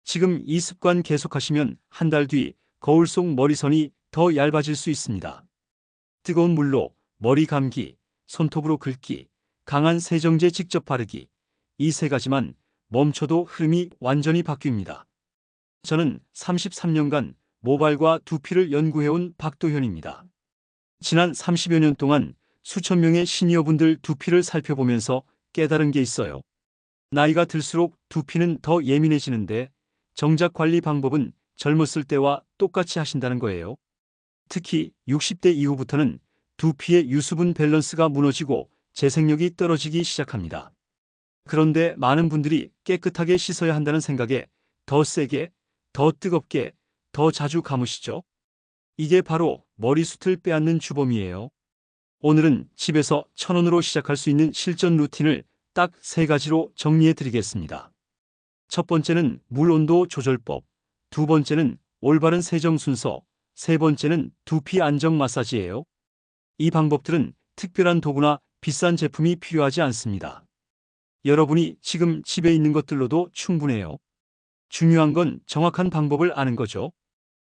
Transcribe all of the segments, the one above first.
지금 이 습관 계속하시면 한 달 뒤 거울 속 머리선이 더 얇아질 수 있습니다. 뜨거운 물로 머리 감기, 손톱으로 긁기, 강한 세정제 직접 바르기. 이 세 가지만 멈춰도 흐름이 완전히 바뀝니다. 저는 33년간 모발과 두피를 연구해온 박도현입니다. 지난 30여 년 동안 수천 명의 시니어분들 두피를 살펴보면서 깨달은 게 있어요. 나이가 들수록 두피는 더 예민해지는데 정작 관리 방법은 젊었을 때와 똑같이 하신다는 거예요. 특히 60대 이후부터는 두피의 유수분 밸런스가 무너지고 재생력이 떨어지기 시작합니다. 그런데 많은 분들이 깨끗하게 씻어야 한다는 생각에 더 세게, 더 뜨겁게, 더 자주 감으시죠? 이게 바로 머리숱을 빼앗는 주범이에요. 오늘은 집에서 1,000원으로 시작할 수 있는 실전 루틴을 딱 3가지로 정리해 드리겠습니다. 첫 번째는 물 온도 조절법, 두 번째는 올바른 세정 순서, 세 번째는 두피 안정 마사지예요. 이 방법들은 특별한 도구나 비싼 제품이 필요하지 않습니다. 여러분이 지금 집에 있는 것들로도 충분해요. 중요한 건 정확한 방법을 아는 거죠.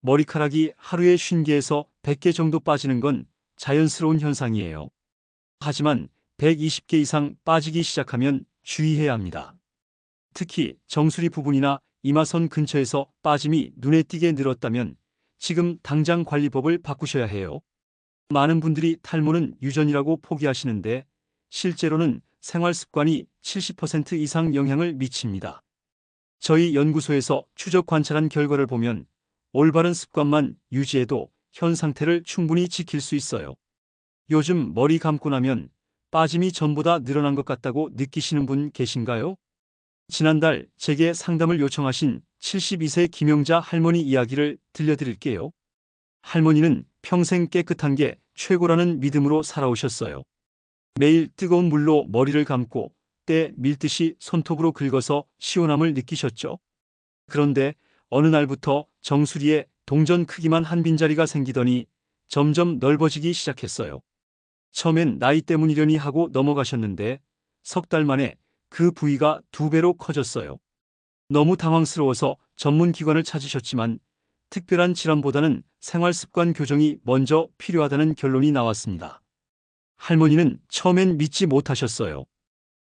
머리카락이 하루에 50개에서 100개 정도 빠지는 건 자연스러운 현상이에요. 하지만 120개 이상 빠지기 시작하면 주의해야 합니다. 특히 정수리 부분이나 이마선 근처에서 빠짐이 눈에 띄게 늘었다면 지금 당장 관리법을 바꾸셔야 해요. 많은 분들이 탈모는 유전이라고 포기하시는데 실제로는 생활 습관이 70% 이상 영향을 미칩니다. 저희 연구소에서 추적 관찰한 결과를 보면 올바른 습관만 유지해도 현 상태를 충분히 지킬 수 있어요. 요즘 머리 감고 나면 빠짐이 전보다 늘어난 것 같다고 느끼시는 분 계신가요? 지난달 제게 상담을 요청하신 72세 김영자 할머니 이야기를 들려드릴게요. 할머니는 평생 깨끗한 게 최고라는 믿음으로 살아오셨어요. 매일 뜨거운 물로 머리를 감고 때 밀듯이 손톱으로 긁어서 시원함을 느끼셨죠. 그런데 어느 날부터 정수리에 동전 크기만 한 빈자리가 생기더니 점점 넓어지기 시작했어요. 처음엔 나이 때문이려니 하고 넘어가셨는데 석 달 만에 그 부위가 2배로 커졌어요. 너무 당황스러워서 전문 기관을 찾으셨지만 특별한 질환보다는 생활 습관 교정이 먼저 필요하다는 결론이 나왔습니다. 할머니는 처음엔 믿지 못하셨어요.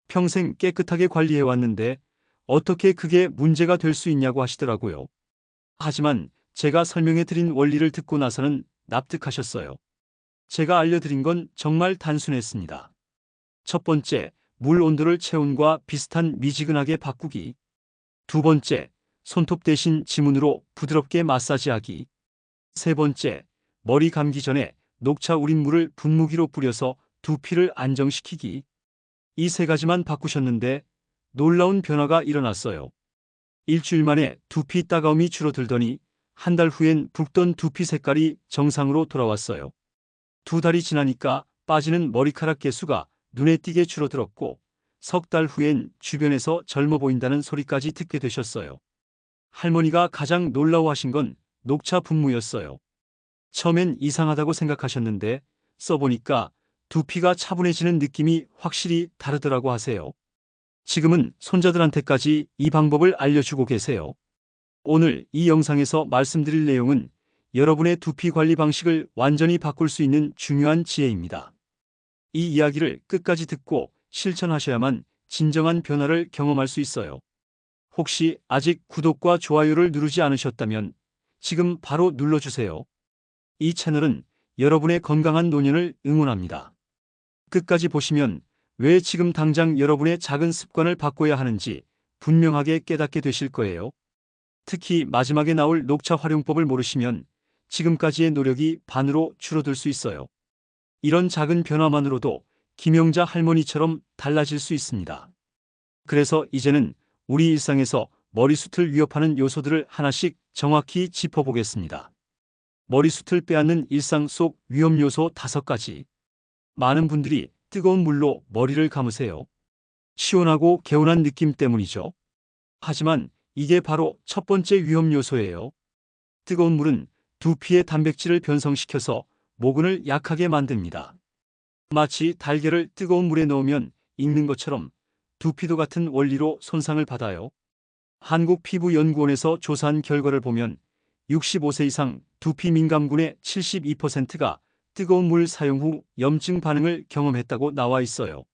평생 깨끗하게 관리해왔는데 어떻게 그게 문제가 될 수 있냐고 하시더라고요. 하지만 제가 설명해드린 원리를 듣고 나서는 납득하셨어요. 제가 알려드린 건 정말 단순했습니다. 첫 번째, 물 온도를 체온과 비슷한 미지근하게 바꾸기. 두 번째, 손톱 대신 지문으로 부드럽게 마사지하기. 세 번째, 머리 감기 전에 녹차 우린 물을 분무기로 뿌려서 두피를 안정시키기. 이 세 가지만 바꾸셨는데 놀라운 변화가 일어났어요. 일주일 만에 두피 따가움이 줄어들더니 한 달 후엔 붉던 두피 색깔이 정상으로 돌아왔어요. 2달이 지나니까 빠지는 머리카락 개수가 눈에 띄게 줄어들었고 석 달 후엔 주변에서 젊어 보인다는 소리까지 듣게 되셨어요. 할머니가 가장 놀라워하신 건 녹차 분무였어요. 처음엔 이상하다고 생각하셨는데 써보니까 두피가 차분해지는 느낌이 확실히 다르더라고 하세요. 지금은 손자들한테까지 이 방법을 알려주고 계세요. 오늘 이 영상에서 말씀드릴 내용은 여러분의 두피 관리 방식을 완전히 바꿀 수 있는 중요한 지혜입니다. 이 이야기를 끝까지 듣고 실천하셔야만 진정한 변화를 경험할 수 있어요. 혹시 아직 구독과 좋아요를 누르지 않으셨다면 지금 바로 눌러주세요. 이 채널은 여러분의 건강한 노년을 응원합니다. 끝까지 보시면 왜 지금 당장 여러분의 작은 습관을 바꿔야 하는지 분명하게 깨닫게 되실 거예요. 특히 마지막에 나올 녹차 활용법을 모르시면 지금까지의 노력이 반으로 줄어들 수 있어요. 이런 작은 변화만으로도 김영자 할머니처럼 달라질 수 있습니다. 그래서 이제는 우리 일상에서 머리숱을 위협하는 요소들을 하나씩 정확히 짚어보겠습니다. 머리숱을 빼앗는 일상 속 위험 요소 5가지. 많은 분들이 뜨거운 물로 머리를 감으세요. 시원하고 개운한 느낌 때문이죠. 하지만 이게 바로 첫 번째 위험 요소예요. 뜨거운 물은 두피의 단백질을 변성시켜서 모근을 약하게 만듭니다. 마치 달걀을 뜨거운 물에 넣으면 익는 것처럼 두피도 같은 원리로 손상을 받아요. 한국피부연구원에서 조사한 결과를 보면 65세 이상 두피 민감군의 72%가 뜨거운 물 사용 후 염증 반응을 경험했다고 나와 있어요.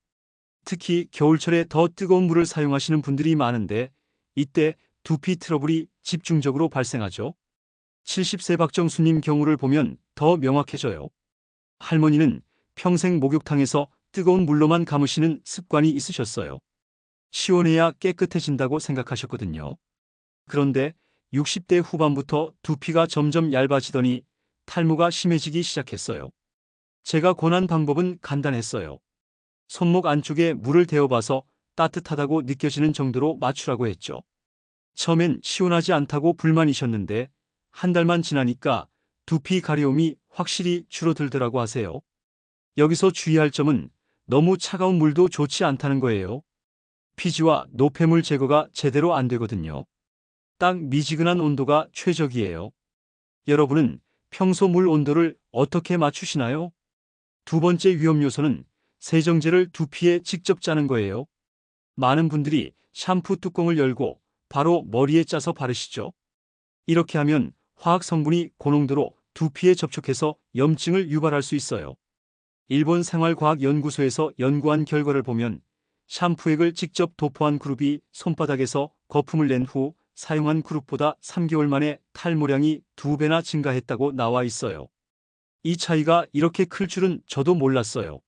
특히 겨울철에 더 뜨거운 물을 사용하시는 분들이 많은데 이때 두피 트러블이 집중적으로 발생하죠. 70세 박정수님 경우를 보면 더 명확해져요. 할머니는 평생 목욕탕에서 뜨거운 물로만 감으시는 습관이 있으셨어요. 시원해야 깨끗해진다고 생각하셨거든요. 그런데 60대 후반부터 두피가 점점 얇아지더니 탈모가 심해지기 시작했어요. 제가 권한 방법은 간단했어요. 손목 안쪽에 물을 데워봐서 따뜻하다고 느껴지는 정도로 맞추라고 했죠. 처음엔 시원하지 않다고 불만이셨는데 한 달만 지나니까 두피 가려움이 확실히 줄어들더라고 하세요. 여기서 주의할 점은 너무 차가운 물도 좋지 않다는 거예요. 피지와 노폐물 제거가 제대로 안 되거든요. 딱 미지근한 온도가 최적이에요. 여러분은 평소 물 온도를 어떻게 맞추시나요? 두 번째 위험 요소는 세정제를 두피에 직접 짜는 거예요. 많은 분들이 샴푸 뚜껑을 열고 바로 머리에 짜서 바르시죠. 이렇게 하면 화학 성분이 고농도로 두피에 접촉해서 염증을 유발할 수 있어요. 일본 생활과학연구소에서 연구한 결과를 보면 샴푸액을 직접 도포한 그룹이 손바닥에서 거품을 낸 후 사용한 그룹보다 3개월 만에 탈모량이 2배나 증가했다고 나와 있어요. 이 차이가 이렇게 클 줄은 저도 몰랐어요.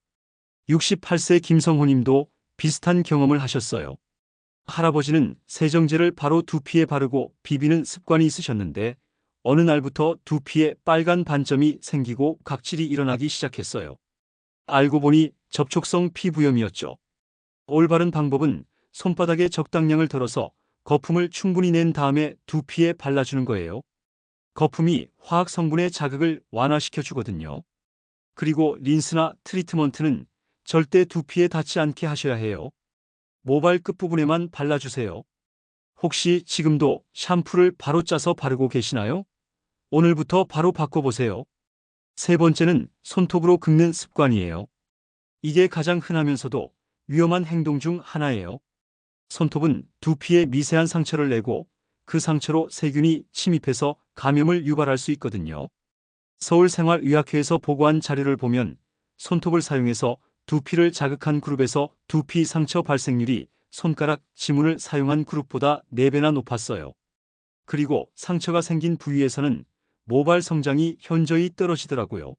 68세 김성호님도 비슷한 경험을 하셨어요. 할아버지는 세정제를 바로 두피에 바르고 비비는 습관이 있으셨는데 어느 날부터 두피에 빨간 반점이 생기고 각질이 일어나기 시작했어요. 알고 보니 접촉성 피부염이었죠. 올바른 방법은 손바닥에 적당량을 덜어서 거품을 충분히 낸 다음에 두피에 발라주는 거예요. 거품이 화학 성분의 자극을 완화시켜 주거든요. 그리고 린스나 트리트먼트는 절대 두피에 닿지 않게 하셔야 해요. 모발 끝부분에만 발라주세요. 혹시 지금도 샴푸를 바로 짜서 바르고 계시나요? 오늘부터 바로 바꿔보세요. 세 번째는 손톱으로 긁는 습관이에요. 이게 가장 흔하면서도 위험한 행동 중 하나예요. 손톱은 두피에 미세한 상처를 내고 그 상처로 세균이 침입해서 감염을 유발할 수 있거든요. 서울생활의학회에서 보고한 자료를 보면 손톱을 사용해서 두피를 자극한 그룹에서 두피 상처 발생률이 손가락 지문을 사용한 그룹보다 4배나 높았어요. 그리고 상처가 생긴 부위에서는 모발 성장이 현저히 떨어지더라고요.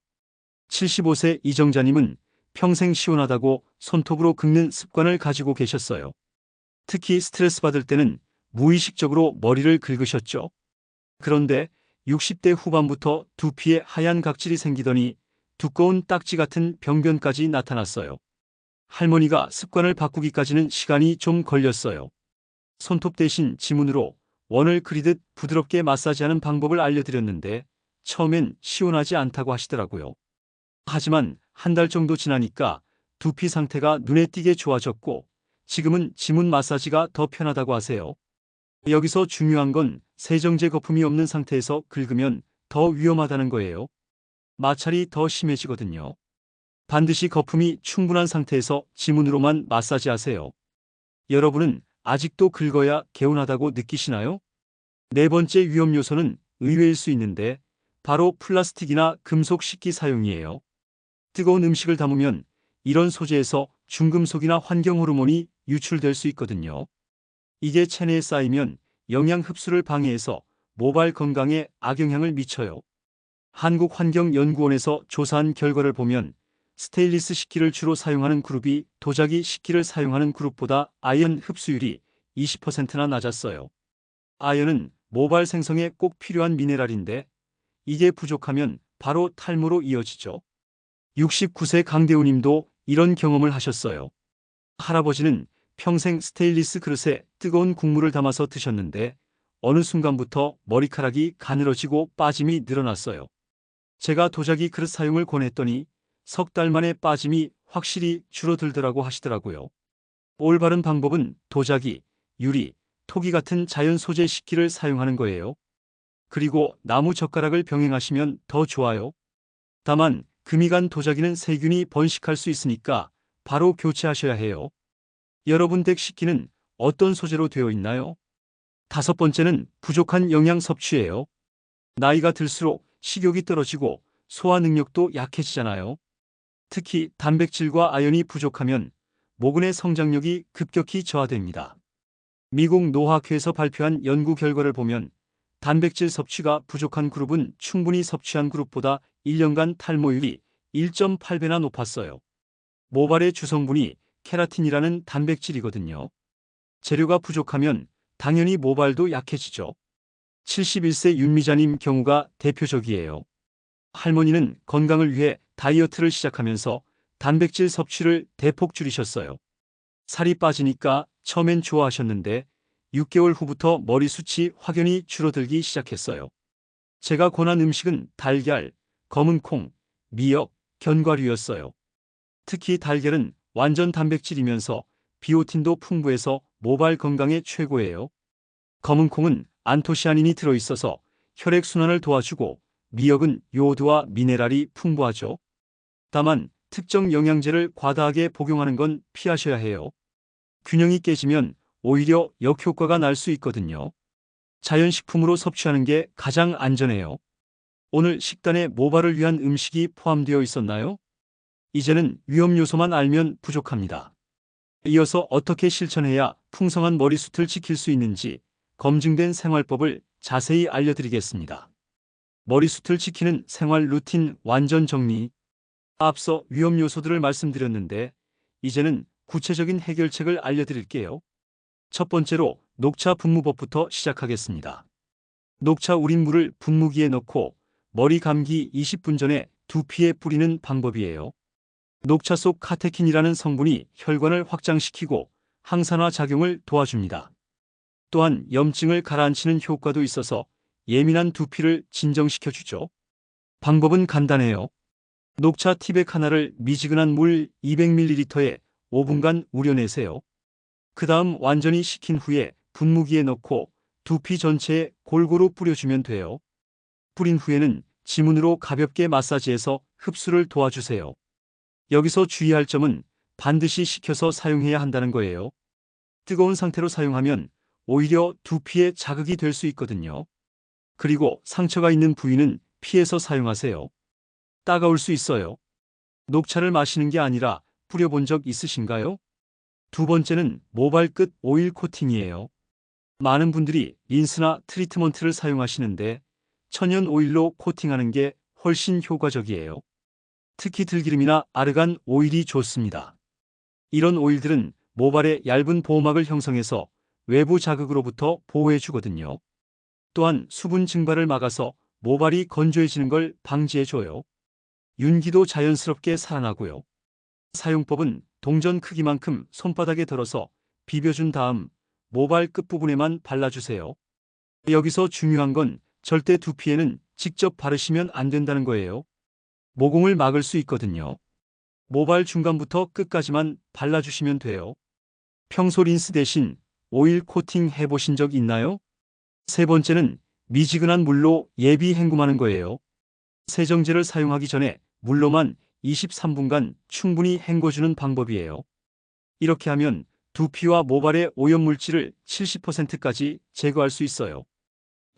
75세 이정자님은 평생 시원하다고 손톱으로 긁는 습관을 가지고 계셨어요. 특히 스트레스 받을 때는 무의식적으로 머리를 긁으셨죠. 그런데 60대 후반부터 두피에 하얀 각질이 생기더니 두꺼운 딱지 같은 병변까지 나타났어요. 할머니가 습관을 바꾸기까지는 시간이 좀 걸렸어요. 손톱 대신 지문으로 원을 그리듯 부드럽게 마사지하는 방법을 알려드렸는데 처음엔 시원하지 않다고 하시더라고요. 하지만 한 달 정도 지나니까 두피 상태가 눈에 띄게 좋아졌고 지금은 지문 마사지가 더 편하다고 하세요. 여기서 중요한 건 세정제 거품이 없는 상태에서 긁으면 더 위험하다는 거예요. 마찰이 더 심해지거든요. 반드시 거품이 충분한 상태에서 지문으로만 마사지하세요. 여러분은 아직도 긁어야 개운하다고 느끼시나요? 네 번째 위험 요소는 의외일 수 있는데 바로 플라스틱이나 금속 식기 사용이에요. 뜨거운 음식을 담으면 이런 소재에서 중금속이나 환경 호르몬이 유출될 수 있거든요. 이게 체내에 쌓이면 영양 흡수를 방해해서 모발 건강에 악영향을 미쳐요. 한국환경연구원에서 조사한 결과를 보면 스테인리스 식기를 주로 사용하는 그룹이 도자기 식기를 사용하는 그룹보다 아연 흡수율이 20%나 낮았어요. 아연은 모발 생성에 꼭 필요한 미네랄인데 이게 부족하면 바로 탈모로 이어지죠. 69세 강대우님도 이런 경험을 하셨어요. 할아버지는 평생 스테인리스 그릇에 뜨거운 국물을 담아서 드셨는데 어느 순간부터 머리카락이 가늘어지고 빠짐이 늘어났어요. 제가 도자기 그릇 사용을 권했더니 석 달 만에 빠짐이 확실히 줄어들더라고 하시더라고요. 올바른 방법은 도자기, 유리, 토기 같은 자연 소재 식기를 사용하는 거예요. 그리고 나무 젓가락을 병행하시면 더 좋아요. 다만 금이 간 도자기는 세균이 번식할 수 있으니까 바로 교체하셔야 해요. 여러분 댁 식기는 어떤 소재로 되어 있나요? 5번째는 부족한 영양 섭취예요. 나이가 들수록 식욕이 떨어지고 소화 능력도 약해지잖아요. 특히 단백질과 아연이 부족하면 모근의 성장력이 급격히 저하됩니다. 미국 노학회에서 발표한 연구 결과를 보면 단백질 섭취가 부족한 그룹은 충분히 섭취한 그룹보다 1년간 탈모율이 1.8배나 높았어요. 모발의 주성분이 케라틴이라는 단백질이거든요. 재료가 부족하면 당연히 모발도 약해지죠. 71세 윤미자님 경우가 대표적이에요. 할머니는 건강을 위해 다이어트를 시작하면서 단백질 섭취를 대폭 줄이셨어요. 살이 빠지니까 처음엔 좋아하셨는데 6개월 후부터 머리숱이 확연히 줄어들기 시작했어요. 제가 권한 음식은 달걀, 검은 콩, 미역, 견과류였어요. 특히 달걀은 완전 단백질이면서 비오틴도 풍부해서 모발 건강에 최고예요. 검은 콩은 안토시아닌이 들어있어서 혈액순환을 도와주고 미역은 요오드와 미네랄이 풍부하죠. 다만 특정 영양제를 과다하게 복용하는 건 피하셔야 해요. 균형이 깨지면 오히려 역효과가 날 수 있거든요. 자연식품으로 섭취하는 게 가장 안전해요. 오늘 식단에 모발을 위한 음식이 포함되어 있었나요? 이제는 위험 요소만 알면 부족합니다. 이어서 어떻게 실천해야 풍성한 머리숱을 지킬 수 있는지 검증된 생활법을 자세히 알려드리겠습니다. 머리숱을 지키는 생활 루틴 완전 정리. 앞서 위험 요소들을 말씀드렸는데 이제는 구체적인 해결책을 알려드릴게요. 첫 번째로 녹차 분무법부터 시작하겠습니다. 녹차 우린 물을 분무기에 넣고 머리 감기 20분 전에 두피에 뿌리는 방법이에요. 녹차 속 카테킨이라는 성분이 혈관을 확장시키고 항산화 작용을 도와줍니다. 또한 염증을 가라앉히는 효과도 있어서 예민한 두피를 진정시켜주죠. 방법은 간단해요. 녹차 티백 하나를 미지근한 물 200ml에 5분간 우려내세요. 그 다음 완전히 식힌 후에 분무기에 넣고 두피 전체에 골고루 뿌려주면 돼요. 뿌린 후에는 지문으로 가볍게 마사지해서 흡수를 도와주세요. 여기서 주의할 점은 반드시 식혀서 사용해야 한다는 거예요. 뜨거운 상태로 사용하면 오히려 두피에 자극이 될 수 있거든요. 그리고 상처가 있는 부위는 피해서 사용하세요. 따가울 수 있어요. 녹차를 마시는 게 아니라 뿌려본 적 있으신가요? 두 번째는 모발 끝 오일 코팅이에요. 많은 분들이 린스나 트리트먼트를 사용하시는데 천연 오일로 코팅하는 게 훨씬 효과적이에요. 특히 들기름이나 아르간 오일이 좋습니다. 이런 오일들은 모발에 얇은 보호막을 형성해서 외부 자극으로부터 보호해주거든요. 또한 수분 증발을 막아서 모발이 건조해지는 걸 방지해줘요. 윤기도 자연스럽게 살아나고요. 사용법은 동전 크기만큼 손바닥에 덜어서 비벼준 다음 모발 끝부분에만 발라주세요. 여기서 중요한 건 절대 두피에는 직접 바르시면 안 된다는 거예요. 모공을 막을 수 있거든요. 모발 중간부터 끝까지만 발라주시면 돼요. 평소 린스 대신 오일 코팅 해보신 적 있나요? 세 번째는 미지근한 물로 예비 헹굼하는 거예요. 세정제를 사용하기 전에 물로만 23분간 충분히 헹궈주는 방법이에요. 이렇게 하면 두피와 모발의 오염물질을 70%까지 제거할 수 있어요.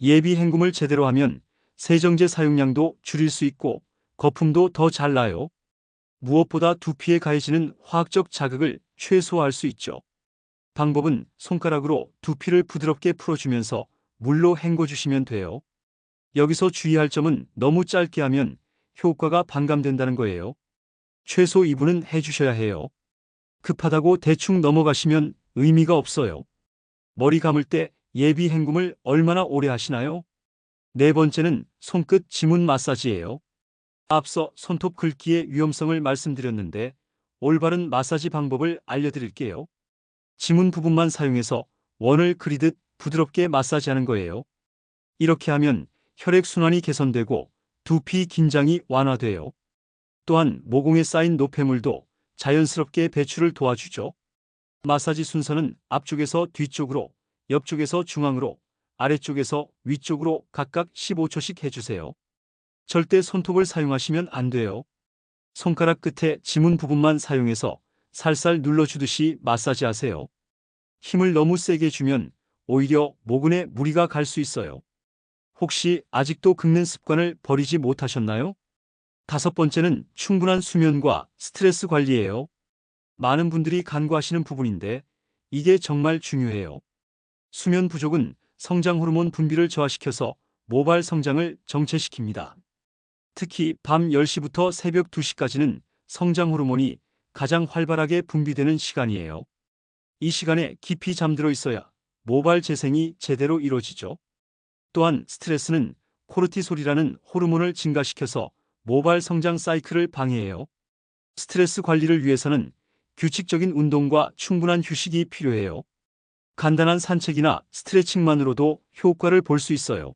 예비 헹굼을 제대로 하면 세정제 사용량도 줄일 수 있고 거품도 더 잘 나요. 무엇보다 두피에 가해지는 화학적 자극을 최소화할 수 있죠. 방법은 손가락으로 두피를 부드럽게 풀어주면서 물로 헹궈주시면 돼요. 여기서 주의할 점은 너무 짧게 하면 효과가 반감된다는 거예요. 최소 2분은 해주셔야 해요. 급하다고 대충 넘어가시면 의미가 없어요. 머리 감을 때 예비 헹굼을 얼마나 오래 하시나요? 네 번째는 손끝 지문 마사지예요. 앞서 손톱 긁기의 위험성을 말씀드렸는데 올바른 마사지 방법을 알려드릴게요. 지문 부분만 사용해서 원을 그리듯 부드럽게 마사지하는 거예요. 이렇게 하면 혈액순환이 개선되고 두피 긴장이 완화돼요. 또한 모공에 쌓인 노폐물도 자연스럽게 배출을 도와주죠. 마사지 순서는 앞쪽에서 뒤쪽으로, 옆쪽에서 중앙으로, 아래쪽에서 위쪽으로 각각 15초씩 해주세요. 절대 손톱을 사용하시면 안 돼요. 손가락 끝에 지문 부분만 사용해서 살살 눌러주듯이 마사지하세요. 힘을 너무 세게 주면 오히려 모근에 무리가 갈 수 있어요. 혹시 아직도 긁는 습관을 버리지 못하셨나요? 다섯 번째는 충분한 수면과 스트레스 관리예요. 많은 분들이 간과하시는 부분인데 이게 정말 중요해요. 수면 부족은 성장 호르몬 분비를 저하시켜서 모발 성장을 정체시킵니다. 특히 밤 10시부터 새벽 2시까지는 성장 호르몬이 가장 활발하게 분비되는 시간이에요. 이 시간에 깊이 잠들어 있어야 모발 재생이 제대로 이루어지죠. 또한 스트레스는 코르티솔이라는 호르몬을 증가시켜서 모발 성장 사이클을 방해해요. 스트레스 관리를 위해서는 규칙적인 운동과 충분한 휴식이 필요해요. 간단한 산책이나 스트레칭만으로도 효과를 볼 수 있어요.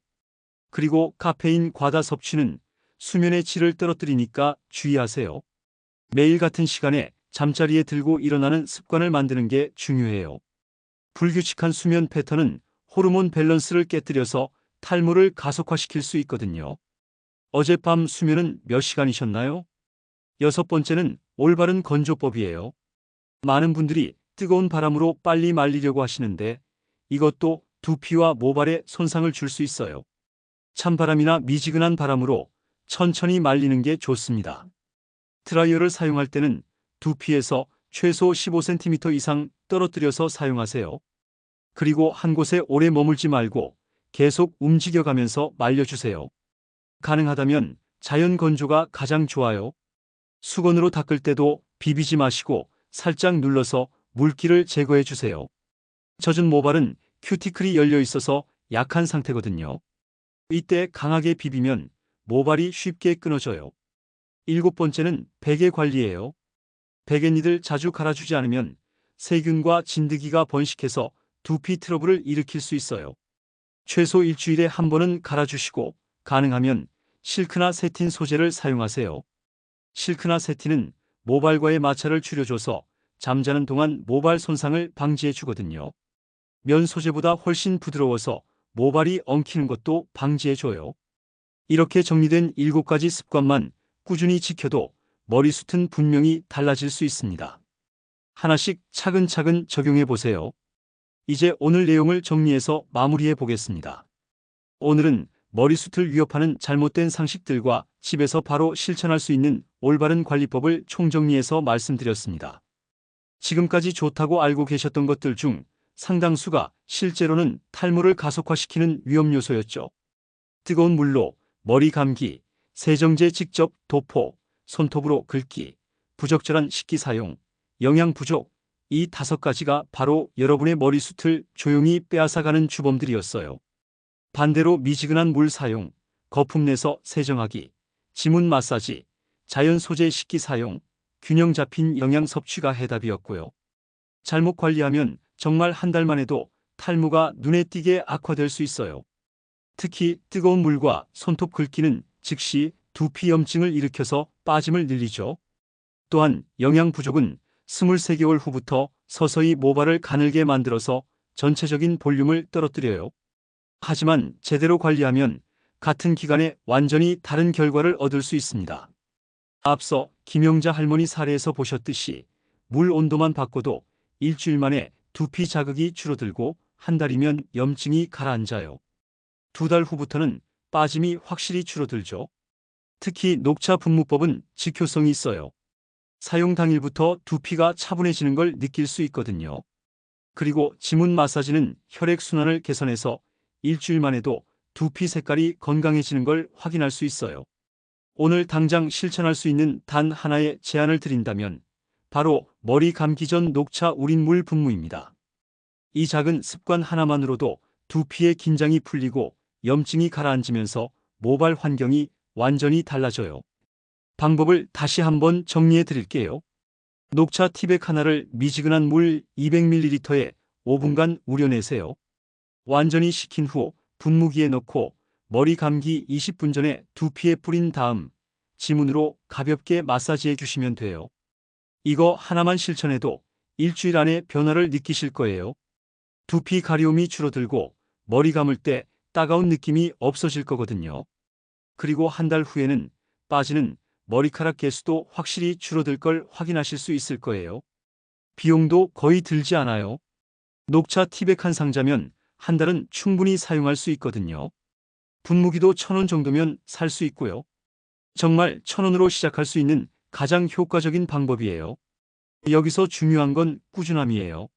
그리고 카페인 과다 섭취는 수면의 질을 떨어뜨리니까 주의하세요. 매일 같은 시간에 잠자리에 들고 일어나는 습관을 만드는 게 중요해요. 불규칙한 수면 패턴은 호르몬 밸런스를 깨뜨려서 탈모를 가속화시킬 수 있거든요. 어젯밤 수면은 몇 시간이셨나요? 여섯 번째는 올바른 건조법이에요. 많은 분들이 뜨거운 바람으로 빨리 말리려고 하시는데 이것도 두피와 모발에 손상을 줄 수 있어요. 찬바람이나 미지근한 바람으로 천천히 말리는 게 좋습니다. 드라이어를 사용할 때는 두피에서 최소 15cm 이상 떨어뜨려서 사용하세요. 그리고 한 곳에 오래 머물지 말고 계속 움직여가면서 말려주세요. 가능하다면 자연 건조가 가장 좋아요. 수건으로 닦을 때도 비비지 마시고 살짝 눌러서 물기를 제거해 주세요. 젖은 모발은 큐티클이 열려 있어서 약한 상태거든요. 이때 강하게 비비면 모발이 쉽게 끊어져요. 일곱 번째는 베개 관리예요. 베갯니들 자주 갈아주지 않으면 세균과 진드기가 번식해서 두피 트러블을 일으킬 수 있어요. 최소 일주일에 한 번은 갈아주시고 가능하면 실크나 세틴 소재를 사용하세요. 실크나 세틴은 모발과의 마찰을 줄여줘서 잠자는 동안 모발 손상을 방지해 주거든요. 면 소재보다 훨씬 부드러워서 모발이 엉키는 것도 방지해 줘요. 이렇게 정리된 7가지 습관만 꾸준히 지켜도 머리숱은 분명히 달라질 수 있습니다. 하나씩 차근차근 적용해 보세요. 이제 오늘 내용을 정리해서 마무리해 보겠습니다. 오늘은 머리숱을 위협하는 잘못된 상식들과 집에서 바로 실천할 수 있는 올바른 관리법을 총정리해서 말씀드렸습니다. 지금까지 좋다고 알고 계셨던 것들 중 상당수가 실제로는 탈모를 가속화시키는 위험 요소였죠. 뜨거운 물로 머리 감기, 세정제 직접 도포, 손톱으로 긁기, 부적절한 식기 사용, 영양 부족, 이 5가지가 바로 여러분의 머리숱을 조용히 빼앗아가는 주범들이었어요. 반대로 미지근한 물 사용, 거품 내서 세정하기, 지문 마사지, 자연 소재 식기 사용, 균형 잡힌 영양 섭취가 해답이었고요. 잘못 관리하면 정말 한 달만 해도 탈모가 눈에 띄게 악화될 수 있어요. 특히 뜨거운 물과 손톱 긁기는 즉시 두피 염증을 일으켜서 빠짐을 늘리죠. 또한 영양 부족은 23개월 후부터 서서히 모발을 가늘게 만들어서 전체적인 볼륨을 떨어뜨려요. 하지만 제대로 관리하면 같은 기간에 완전히 다른 결과를 얻을 수 있습니다. 앞서 김영자 할머니 사례에서 보셨듯이 물 온도만 바꿔도 일주일 만에 두피 자극이 줄어들고 한 달이면 염증이 가라앉아요. 2달 후부터는 빠짐이 확실히 줄어들죠. 특히 녹차 분무법은 직효성이 있어요. 사용 당일부터 두피가 차분해지는 걸 느낄 수 있거든요. 그리고 지문 마사지는 혈액순환을 개선해서 일주일만 해도 두피 색깔이 건강해지는 걸 확인할 수 있어요. 오늘 당장 실천할 수 있는 단 하나의 제안을 드린다면 바로 머리 감기 전 녹차 우린 물 분무입니다. 이 작은 습관 하나만으로도 두피의 긴장이 풀리고 염증이 가라앉으면서 모발 환경이 완전히 달라져요. 방법을 다시 한번 정리해 드릴게요. 녹차 티백 하나를 미지근한 물 200ml에 5분간 우려내세요. 완전히 식힌 후 분무기에 넣고 머리 감기 20분 전에 두피에 뿌린 다음 지문으로 가볍게 마사지해 주시면 돼요. 이거 하나만 실천해도 일주일 안에 변화를 느끼실 거예요. 두피 가려움이 줄어들고 머리 감을 때 따가운 느낌이 없어질 거거든요. 그리고 한 달 후에는 빠지는 머리카락 개수도 확실히 줄어들 걸 확인하실 수 있을 거예요. 비용도 거의 들지 않아요. 녹차 티백 한 상자면 한 달은 충분히 사용할 수 있거든요. 분무기도 1,000원 정도면 살 수 있고요. 정말 1,000원으로 시작할 수 있는 가장 효과적인 방법이에요. 여기서 중요한 건 꾸준함이에요.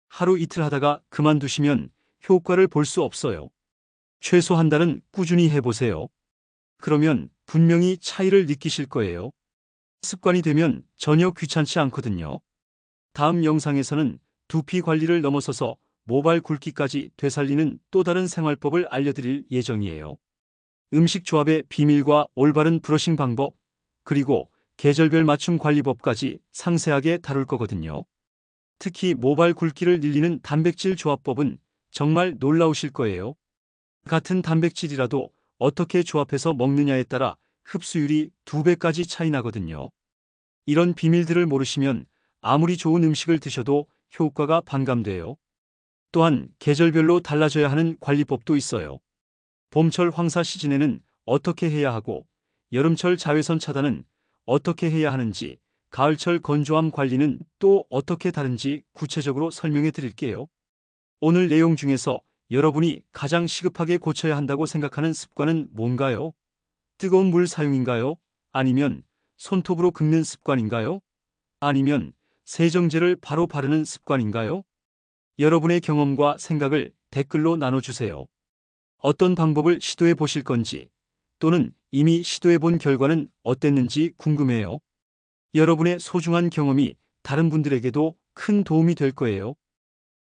하루 이틀 하다가 그만두시면 효과를 볼 수 없어요. 최소 한 달은 꾸준히 해보세요. 그러면 분명히 차이를 느끼실 거예요. 습관이 되면 전혀 귀찮지 않거든요. 다음 영상에서는 두피 관리를 넘어서서 모발 굵기까지 되살리는 또 다른 생활법을 알려드릴 예정이에요. 음식 조합의 비밀과 올바른 브러싱 방법, 그리고 계절별 맞춤 관리법까지 상세하게 다룰 거거든요. 특히 모발 굵기를 늘리는 단백질 조합법은 정말 놀라우실 거예요. 같은 단백질이라도 어떻게 조합해서 먹느냐에 따라 흡수율이 2배까지 차이 나거든요. 이런 비밀들을 모르시면 아무리 좋은 음식을 드셔도 효과가 반감돼요. 또한 계절별로 달라져야 하는 관리법도 있어요. 봄철 황사 시즌에는 어떻게 해야 하고, 여름철 자외선 차단은 어떻게 해야 하는지, 가을철 건조함 관리는 또 어떻게 다른지 구체적으로 설명해 드릴게요. 오늘 내용 중에서 여러분이 가장 시급하게 고쳐야 한다고 생각하는 습관은 뭔가요? 뜨거운 물 사용인가요? 아니면 손톱으로 긁는 습관인가요? 아니면 세정제를 바로 바르는 습관인가요? 여러분의 경험과 생각을 댓글로 나눠주세요. 어떤 방법을 시도해 보실 건지, 또는 이미 시도해 본 결과는 어땠는지 궁금해요. 여러분의 소중한 경험이 다른 분들에게도 큰 도움이 될 거예요.